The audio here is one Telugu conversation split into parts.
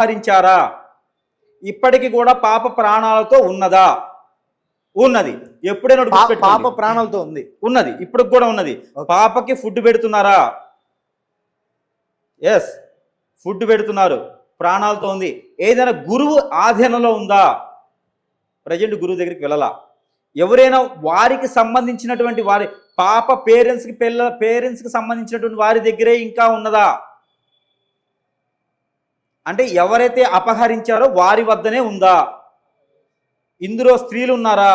హరించారా? ఇప్పటికి కూడా పాప ప్రాణాలతో ఉన్నదా? ఉన్నది. ఎప్పుడైనా పాప ప్రాణాలతో ఉంది, ఉన్నది, ఇప్పుడు కూడా ఉన్నది. పాపకి ఫుడ్ పెడుతున్నారా? ఎస్, ఫుడ్ పెడుతున్నారు, ప్రాణాలతో ఉంది. ఏదైనా గురువు ఆధీనంలో ఉందా? ప్రజెంట్ గురువు దగ్గరికి వెళ్ళాలా. ఎవరైనా వారికి సంబంధించినటువంటి వారి పాప పేరెంట్స్కి సంబంధించినటువంటి వారి దగ్గరే ఇంకా ఉన్నదా? అంటే ఎవరైతే అపహరించారో వారి వద్దనే ఉందా? ఇందులో స్త్రీలు ఉన్నారా?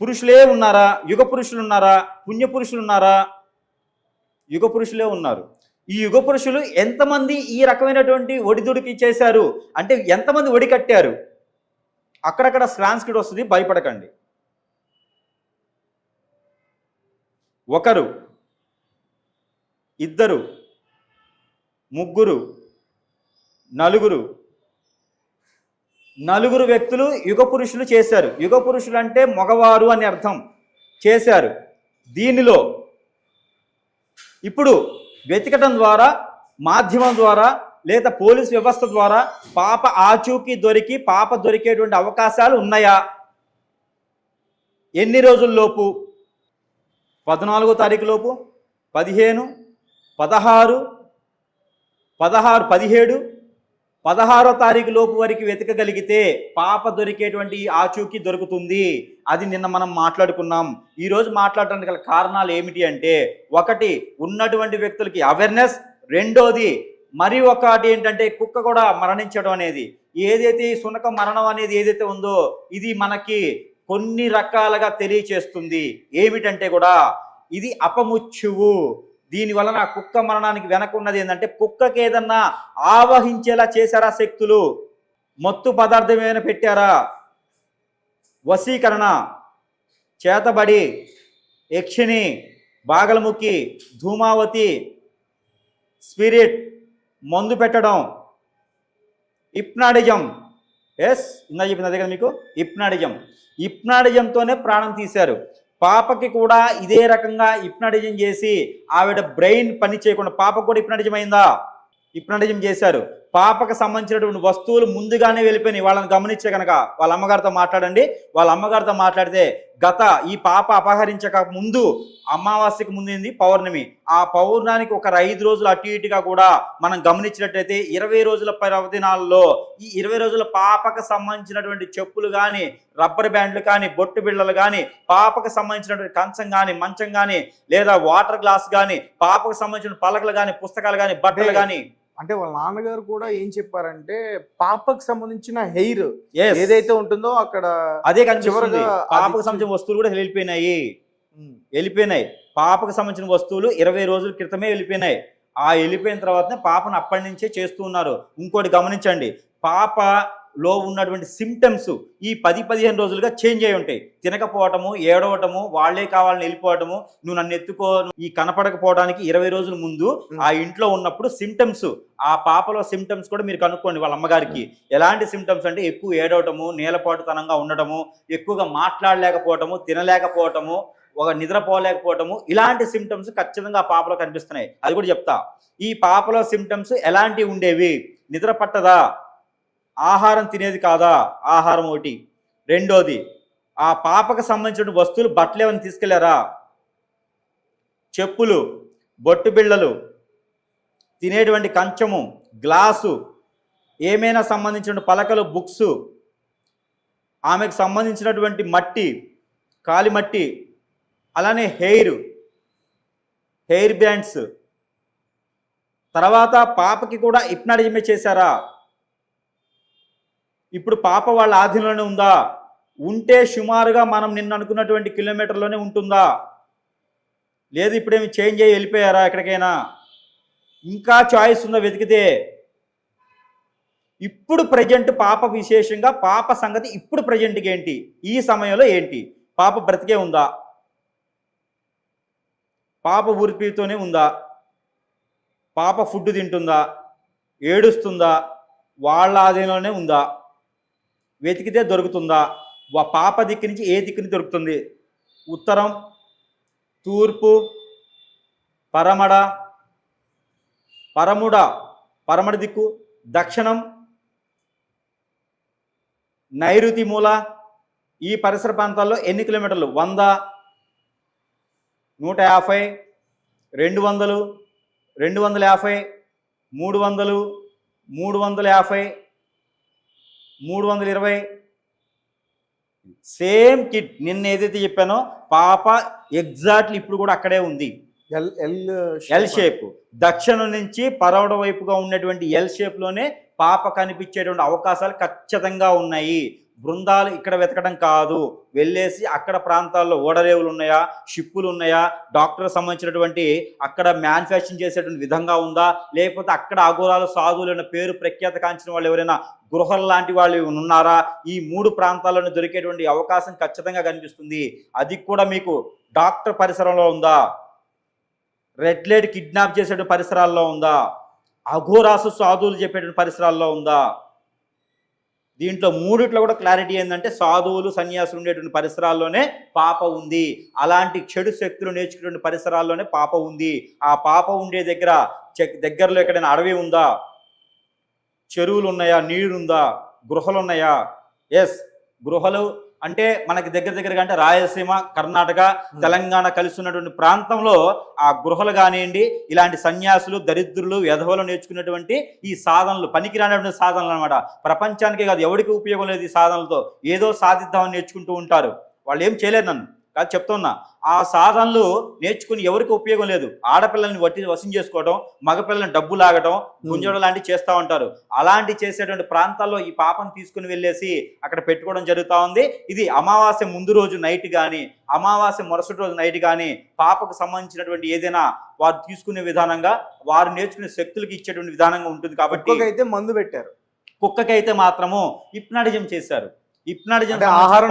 పురుషులే ఉన్నారా? యుగ పురుషులు ఉన్నారా? పుణ్య పురుషులు ఉన్నారా? యుగ పురుషులే ఉన్నారు. ఈ యుగ పురుషులు ఎంతమంది ఈ రకమైనటువంటి ఒడిదుడికి చేశారు అంటే ఎంతమంది ఒడి కట్టారు? అక్కడక్కడ స్క్రాన్స్కిట్ వస్తుంది, భయపడకండి. ఒకరు, ఇద్దరు, ముగ్గురు, నలుగురు వ్యక్తులు యుగ పురుషులు చేశారు. యుగ పురుషులు అంటే మగవారు అని అర్థం. చేశారు. దీనిలో ఇప్పుడు వెతకటం ద్వారా, మాధ్యమం ద్వారా, లేదా పోలీస్ వ్యవస్థ ద్వారా పాప ఆచూకీ దొరికి పాప దొరికేటువంటి అవకాశాలు ఉన్నాయా? ఎన్ని రోజుల్లోపు? 14వ తారీఖు లోపు, 15, 16, 17, 16వ తారీఖు లోపు వరకు వెతకగలిగితే పాప దొరికేటువంటి ఆచూకీ దొరుకుతుంది. అది నిన్న మనం మాట్లాడుకున్నాం. ఈరోజు మాట్లాడడానికి గల కారణాలు ఏమిటి అంటే, ఒకటి ఉన్నటువంటి వ్యక్తులకి అవేర్నెస్, రెండోది మరి ఒకటి ఏంటంటే కుక్క కూడా మరణించడం అనేది, ఏదైతే ఈ శునక మరణం అనేది ఏదైతే ఉందో ఇది మనకి కొన్ని రకాలుగా తెలియచేస్తుంది. ఏమిటంటే కూడా ఇది అపముచ్చువు. దీనివలన కుక్క మరణానికి వెనకున్నది ఏంటంటే కుక్కకి ఏదన్నా ఆవహించేలా చేశారా శక్తులు? మత్తు పదార్థం ఏమైనా పెట్టారా? వశీకరణ, చేతబడి, యక్షిణి, బాగలముఖి, ధూమావతి, స్పిరిట్, మందు పెట్టడం, హిప్నాటిజం. ఎస్, ఇందా చెప్పింది అదే కదా మీకు, హిప్నాటిజంతోనే ప్రాణం తీశారు. పాపకి కూడా ఇదే రకంగా హిప్నాటిజం చేసి ఆవిడ బ్రెయిన్ పని చేయకుండా, పాపకు కూడా హిప్నాటిజం అయిందా? హిప్నాటిజం చేశారు. పాపకు సంబంధించినటువంటి వస్తువులు ముందుగానే వెళ్ళిపోయినాయి. వాళ్ళని గమనించే కనుక వాళ్ళ అమ్మగారితో మాట్లాడండి. వాళ్ళ అమ్మగారితో మాట్లాడితే ఈ పాప అపహరించక ముందు, అమావాస్యకు ముందు పౌర్ణమి, ఆ పౌర్ణానికి ఒక 5 రోజులు అటు ఇటుగా కూడా మనం గమనించినట్టయితే 20 రోజుల పర్వదినాల్లో ఈ 20 రోజుల పాపకు సంబంధించినటువంటి చెప్పులు కానీ, రబ్బర్ బ్యాండ్లు కానీ, బొట్టు బిళ్ళలు కానీ, పాపకు సంబంధించినటువంటి కంచం కానీ, మంచం కానీ, లేదా వాటర్ గ్లాస్ కానీ, పాపకు సంబంధించిన పలకలు కానీ, పుస్తకాలు కానీ, బట్టలు కానీ. అంటే వాళ్ళ నాన్నగారు కూడా ఏం చెప్పారంటే పాపకు సంబంధించిన హెయిర్ ఏదైతే ఉంటుందో అక్కడ అదే కనిపిస్తుంది. పాపకు సంబంధించిన వస్తువులు కూడా వెళ్ళిపోయినాయి. పాపకు సంబంధించిన వస్తువులు 20 రోజుల క్రితమే వెళ్ళిపోయినాయి. ఆ వెళ్ళిపోయిన తర్వాతనే పాపను అప్పటి నుంచే చేస్తూ ఉన్నారు. ఇంకోటి గమనించండి, పాపలో ఉన్నటువంటి సిమ్టమ్స్ ఈ 10-15 రోజులుగా చేంజ్ అయి ఉంటాయి. తినకపోవటము, ఏడవటము, వాళ్లే కావాలని వెళ్ళిపోవటము, నువ్వు నన్ను ఎత్తుకో, ఈ కనపడకపోవడానికి 20 రోజుల ముందు ఆ ఇంట్లో ఉన్నప్పుడు సిమ్టమ్స్, ఆ పాపలో సిమ్టమ్స్ కూడా మీరు కనుక్కోండి. వాళ్ళ అమ్మగారికి ఎలాంటి సిమ్టమ్స్ అంటే ఎక్కువ ఏడవటము, నీలపాటుతనంగా ఉండటము, ఎక్కువగా మాట్లాడలేకపోవటము, తినలేకపోవటము, ఒక నిద్రపోలేకపోవటము, ఇలాంటి సిమ్టమ్స్ ఖచ్చితంగా ఆ పాపలో కనిపిస్తున్నాయి. అది కూడా చెప్తా. ఈ పాపలో సిమ్టమ్స్ ఎలాంటివి ఉండేవి? నిద్ర పట్టదా? ఆహారం తినేది కాదా? ఆహారం ఒకటి. రెండోది, ఆ పాపకు సంబంధించిన వస్తువులు, బట్టలు ఏమైనా తీసుకెళ్లారా? చెప్పులు, బొట్టు బిళ్ళలు, తినేటువంటి కంచము, గ్లాసు, ఏమైనా సంబంధించిన పలకలు, బుక్స్, ఆమెకు సంబంధించినటువంటి మట్టి, కాలి మట్టి, అలానే హెయిర్ బ్యాండ్స్. తర్వాత పాపకి కూడా హిప్నాటిజమే చేశారా? ఇప్పుడు పాప వాళ్ళ ఆధీనంలోనే ఉందా? ఉంటే సుమారుగా మనం నిన్న అనుకున్నటువంటి కిలోమీటర్లోనే ఉంటుందా? లేదు ఇప్పుడేమి చేంజ్ అయ్యి వెళ్ళిపోయారా ఎక్కడికైనా? ఇంకా చాయిస్ ఉందా వెతికితే? ఇప్పుడు ప్రజెంట్ పాప విశేషంగా పాప సంగతి ఇప్పుడు ప్రజెంట్కి ఏంటి? ఈ సమయంలో ఏంటి? పాప బ్రతికే ఉందా? పాప ఊరిపితోనే ఉందా? పాప ఫుడ్ తింటుందా? ఏడుస్తుందా? వాళ్ళ ఆధీనంలోనే ఉందా? వెతికితే దొరుకుతుందా? పాప దిక్కు నుంచి ఏ దిక్కుని దొరుకుతుంది? ఉత్తరం, తూర్పు, పరమడ, పరమటి దిక్కు, దక్షిణం, నైరుతి మూల, ఈ పరిసర ప్రాంతాల్లో ఎన్ని కిలోమీటర్లు? 100, 150, 200, 250, 300, 350, 320. సేమ్ కిట్ నిన్న ఏదైతే చెప్పానో పాప ఎగ్జాక్ట్లీ ఇప్పుడు కూడా అక్కడే ఉంది. ఎల్ షేప్, దక్షిణం నుంచి పరవడ వైపుగా ఉన్నటువంటి ఎల్ షేప్లోనే పాప కనిపించేటువంటి అవకాశాలు ఖచ్చితంగా ఉన్నాయి. బృందాలు ఇక్కడ వెతకడం కాదు, వెళ్ళేసి అక్కడ ప్రాంతాల్లో ఓడరేవులు ఉన్నాయా, షిప్పులు ఉన్నాయా, డాక్టర్ సంబంధించినటువంటి అక్కడ మ్యానుఫ్యాక్చరింగ్ చేసేటువంటి విధంగా ఉందా, లేకపోతే అక్కడ అఘోరాలు సాధువులు పేరు ప్రఖ్యాత కాంచిన వాళ్ళు ఎవరైనా గృహలు లాంటి వాళ్ళు ఉన్నారా, ఈ 3 ప్రాంతాల్లోనే దొరికేటువంటి అవకాశం ఖచ్చితంగా కనిపిస్తుంది. అది కూడా మీకు డాక్టర్ పరిసరంలో ఉందా, రెడ్ లైట్ కిడ్నాప్ చేసేటువంటి పరిసరాల్లో ఉందా, అఘోరాసు సాధువులు చెప్పేటువంటి పరిసరాల్లో ఉందా. దీంట్లో 3 కూడా క్లారిటీ ఏంటంటే సాధువులు సన్యాసులు ఉండేటువంటి పరిసరాల్లోనే పాప ఉంది. అలాంటి చెడు శక్తులు నేర్చుకునే పరిసరాల్లోనే పాప ఉంది. ఆ పాప ఉండే దగ్గరలో ఎక్కడైనా అడవి ఉందా, చెరువులు ఉన్నాయా, నీరుందా, గృహలు ఉన్నాయా? ఎస్, గృహలు అంటే మనకి దగ్గరగా అంటే రాయలసీమ, కర్ణాటక, తెలంగాణ కలిసి ఉన్నటువంటి ప్రాంతంలో ఆ గృహలు కానివ్వండి, ఇలాంటి సన్యాసులు, దరిద్రులు, వ్యధవలు నేర్చుకున్నటువంటి ఈ సాధనలు పనికిరానటువంటి సాధనలు అనమాట. ప్రపంచానికే కాదు, ఎవరికి ఉపయోగం లేదు ఈ సాధనలతో. ఏదో సాధిద్దామని నేర్చుకుంటూ ఉంటారు, వాళ్ళు ఏం చేయలేరు. నన్ను కాదు చెప్తున్నా, ఆ సాధనలు నేర్చుకుని ఎవరికి ఉపయోగం లేదు. ఆడపిల్లల్ని వశం చేసుకోవడం, మగపిల్లల్ని డబ్బు లాగడం, గుంజడం లాంటివి చేస్తూ ఉంటారు. అలాంటి చేసేటువంటి ప్రాంతాల్లో ఈ పాపను తీసుకుని వెళ్ళేసి అక్కడ పెట్టుకోవడం జరుగుతూ ఉంది. ఇది అమావాస్య ముందు రోజు నైట్ కానీ, అమావాస్య మరుసటి రోజు నైట్ కానీ పాపకు సంబంధించినటువంటి ఏదైనా వారు తీసుకునే విధానంగా, వారు నేర్చుకునే శక్తులకి ఇచ్చేటువంటి విధానంగా ఉంటుంది. కాబట్టి అయితే మందు పెట్టారు, కుక్కకైతే మాత్రము హిప్నాటిజం చేశారు. హిప్నాటిజం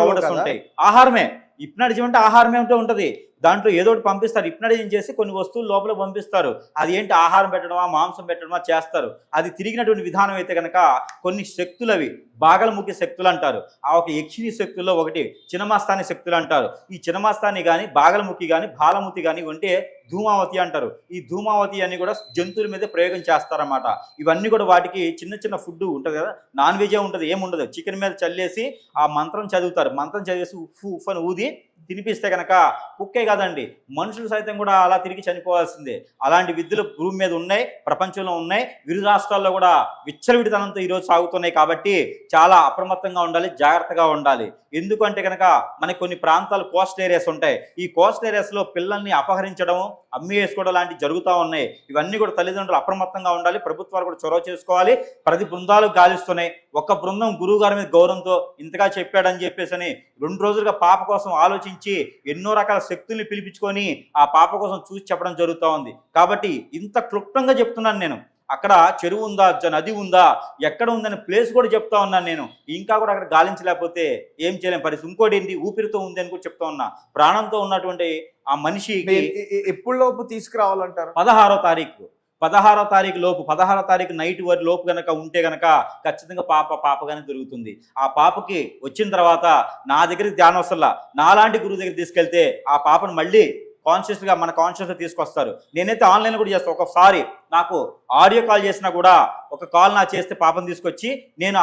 పౌడర్స్ ఉంటాయి, ఆహారమే. హిప్నాటిజం అంటే ఆహారమే ఉంటుంది. దాంట్లో ఏదో ఒకటి పంపిస్తారు, హిప్నాటిజం చేసి కొన్ని వస్తువులు లోపల పంపిస్తారు. అది ఏంటి, ఆహారం పెట్టడమా, మాంసం పెట్టడమా చేస్తారు. అది తిరిగినటువంటి విధానం అయితే కనుక కొన్ని శక్తులు, అవి బాగలముఖి శక్తులు అంటారు. ఆ ఒక యక్షిణి శక్తుల్లో ఒకటి చినమస్తాని శక్తులు అంటారు. ఈ చినమస్తాని కానీ, బాగలముఖి కానీ, బాలముతి కానీ ఉంటే ధూమావతి అంటారు. ఈ ధూమావతి అన్ని కూడా జంతువుల మీద ప్రయోగం చేస్తారన్నమాట. ఇవన్నీ కూడా వాటికి చిన్న ఫుడ్ ఉంటుంది కదా, నాన్ వెజే ఉంటుంది, ఏముండదు. చికెన్ మీద చల్లేసి ఆ మంత్రం చదువుతారు. మంత్రం చదివేసి ఉఫ్ ఉఫ్ అని ఊది తినిపిస్తే కనుక కుక్కే కాదండి, మనుషులు సైతం కూడా అలా తిరిగి చనిపోవాల్సిందే. అలాంటి విద్యలు భూమి మీద ఉన్నాయి, ప్రపంచంలో ఉన్నాయి. వివిధ రాష్ట్రాల్లో కూడా విచ్చలవిడితనంతో ఈరోజు సాగుతున్నాయి. కాబట్టి చాలా అప్రమత్తంగా ఉండాలి, జాగ్రత్తగా ఉండాలి. ఎందుకంటే కనుక మనకి కొన్ని ప్రాంతాలు కోస్ట్ ఏరియాస్ ఉంటాయి. ఈ కోస్ట్ ఏరియాస్లో పిల్లల్ని అపహరించడం, అమ్మి వేసుకోవడం లాంటివి జరుగుతూ ఉన్నాయి. ఇవన్నీ కూడా తల్లిదండ్రులు అప్రమత్తంగా ఉండాలి, ప్రభుత్వాలు కూడా చొరవ చేసుకోవాలి. ప్రతి బృందాలు గాలిస్తున్నాయి. ఒక బృందం గురువు గారి మీద గౌరవంతో ఇంతగా చెప్పాడని చెప్పేసి 2 రోజులుగా పాప కోసం ఆలోచించి ఎన్నో రకాల శక్తుల్ని పిలిపించుకొని ఆ పాప కోసం చూసి చెప్పడం జరుగుతూ ఉంది. కాబట్టి ఇంత క్లుప్తంగా చెప్తున్నాను నేను. అక్కడ చెరువు ఉందా, నది ఉందా, ఎక్కడ ఉందనే ప్లేస్ కూడా చెప్తా ఉన్నాను నేను. ఇంకా కూడా అక్కడ గాలించలేకపోతే ఏం చేయలేం పరిస్థితి. ఇంకోటి ఏంటి, ఊపిరితో ఉంది అని కూడా చెప్తా ఉన్నా. ప్రాణంతో ఉన్నటువంటి ఆ మనిషికి ఎప్పుడులోపు తీసుకురావాలంటారు? 16వ తారీఖు లోపు, 16వ తారీఖు నైట్ వరకు లోపు కనుక ఉంటే కనుక ఖచ్చితంగా పాపగానే దొరుకుతుంది. ఆ పాపకి వచ్చిన తర్వాత నా దగ్గరికి ధ్యానం వస్తల్లా, నాలాంటి గురువు దగ్గర తీసుకెళ్తే ఆ పాపను మళ్ళీ మన కాన్షియస్గా తీసుకొస్తారు. నేనైతే ఆన్లైన్ కూడా చేస్తాను. ఒకసారి నాకు ఆడియో కాల్ చేసినా కూడా, ఒక కాల్ నా చేస్తే పాపను తీసుకొచ్చి నేను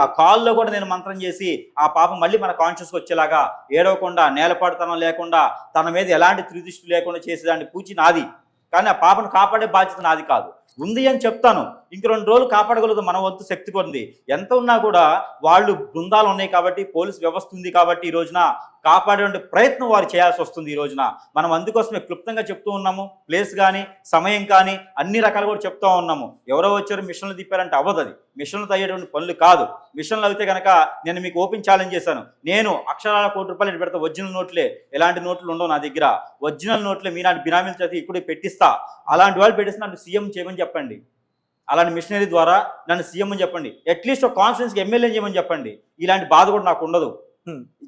ఆ కాల్లో కూడా నేను మంత్రం చేసి ఆ పాప మళ్ళీ మన కాన్షియస్కి వచ్చేలాగా, ఏడవకుండా, నేలపాటుతనం లేకుండా, తన మీద ఎలాంటి త్రిదృష్టి లేకుండా చేసేదాన్ని పూచి నాది. కానీ ఆ పాపను కాపాడే బాధ్యత నాది కాదు. ఉంది అని చెప్తాను, ఇంక 2 రోజులు కాపాడగలదు, మన వంతు శక్తి కొద్ది. ఎంత ఉన్నా కూడా వాళ్ళు బృందాలు ఉన్నాయి కాబట్టి, పోలీసు వ్యవస్థ ఉంది కాబట్టి ఈ రోజున కాపాడే ప్రయత్నం వారు చేయాల్సి వస్తుంది. ఈ రోజున మనం అందుకోసమే క్లుప్తంగా చెప్తూ ఉన్నాము. ప్లేస్ కానీ, సమయం కానీ, అన్ని రకాలు కూడా చెప్తూ ఉన్నాము. ఎవరో వచ్చారు మిషన్లు తిప్పారంటే అవ్వదు. అది మిషన్లు అయ్యేటువంటి పనులు కాదు. మిషన్లు అయితే కనుక నేను మీకు ఓపెన్ ఛాలెంజ్ చేశాను. నేను అక్షరాల ₹1,00,00,000 పెడతా. ఒరిజినల్ నోట్లే, ఎలాంటి నోట్లు ఉండవు నా దగ్గర. ఒరిజినల్ నోట్లే మీలాంటి బినామీల చేత ఇక్కడే పెట్టిస్తా. అలాంటి వాళ్ళు పెట్టిస్తే నన్ను సీఎం చేయమని చెప్పండి. అలాంటి మిషనరీ ద్వారా నన్ను సీఎం అని చెప్పండి. అట్లీస్ట్ ఒక కాన్స్టిట్యూన్సీకి ఎమ్మెల్యే చేయమని చెప్పండి. ఇలాంటి బాధ కూడా నాకు ఉండదు.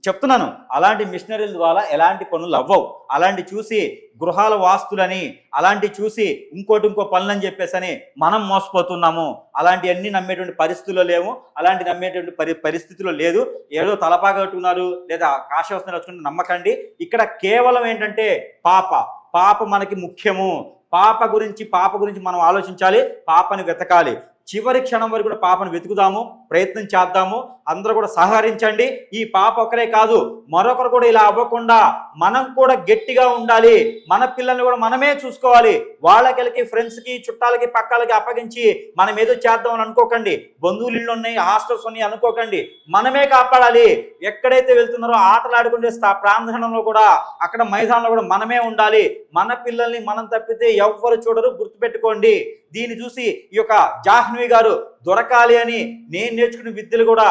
చెప్తున్నాను, అలాంటి మిషనరీల ద్వారా ఎలాంటి పనులు అవ్వవు. అలాంటి చూసి గృహాల వాస్తులని, అలాంటి చూసి ఇంకో పనులని చెప్పేసి మనం మోసపోతున్నాము. అలాంటివన్నీ నమ్మేటువంటి పరిస్థితుల్లో లేవు. అలాంటి నమ్మేటువంటి పరిస్థితుల్లో లేదు. ఏదో తలపాగట్టున్నారు లేదా కాశవస్తున్నారు వచ్చుకుంటే నమ్మకండి. ఇక్కడ కేవలం ఏంటంటే పాప మనకి ముఖ్యము. పాప గురించి మనం ఆలోచించాలి, పాపని వెతకాలి. చివరి క్షణం వరకు కూడా పాపను వెతుకుదాము, ప్రయత్నం చేద్దాము. అందరూ కూడా సహకరించండి. ఈ పాప ఒకరే కాదు, మరొకరు కూడా ఇలా అవ్వకుండా మనం కూడా గట్టిగా ఉండాలి. మన పిల్లల్ని కూడా మనమే చూసుకోవాలి. వాళ్ళకి ఫ్రెండ్స్కి, చుట్టాలకి, పక్కాలకి అప్పగించి మనం ఏదో చేద్దామని అనుకోకండి. బంధువులు ఇళ్ళు ఉన్నాయి, హాస్టల్స్ ఉన్నాయి అనుకోకండి. మనమే కాపాడాలి. ఎక్కడైతే వెళ్తున్నారో ఆటలు ఆడుకుంటే ప్రాంగణంలో కూడా, అక్కడ మైదానంలో కూడా మనమే ఉండాలి. మన పిల్లల్ని మనం తప్పితే ఎవ్వరు చూడరు, గుర్తుపెట్టుకోండి. దీన్ని చూసి ఈ యొక్క జాహ్నవి గారు దొరకాలి అని నేను నేర్చుకున్న విద్యలు కూడా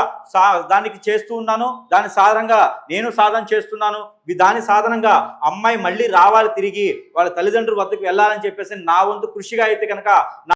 దానికి చేస్తూ ఉన్నాను. దాని సాధనంగా నేను సాధన చేస్తున్నాను. దాని సాధనంగా అమ్మాయి మళ్ళీ రావాలి, తిరిగి వాళ్ళ తల్లిదండ్రుల వద్దకు వెళ్ళాలని చెప్పేసి నా వంతు కృషిగా అయితే కనుక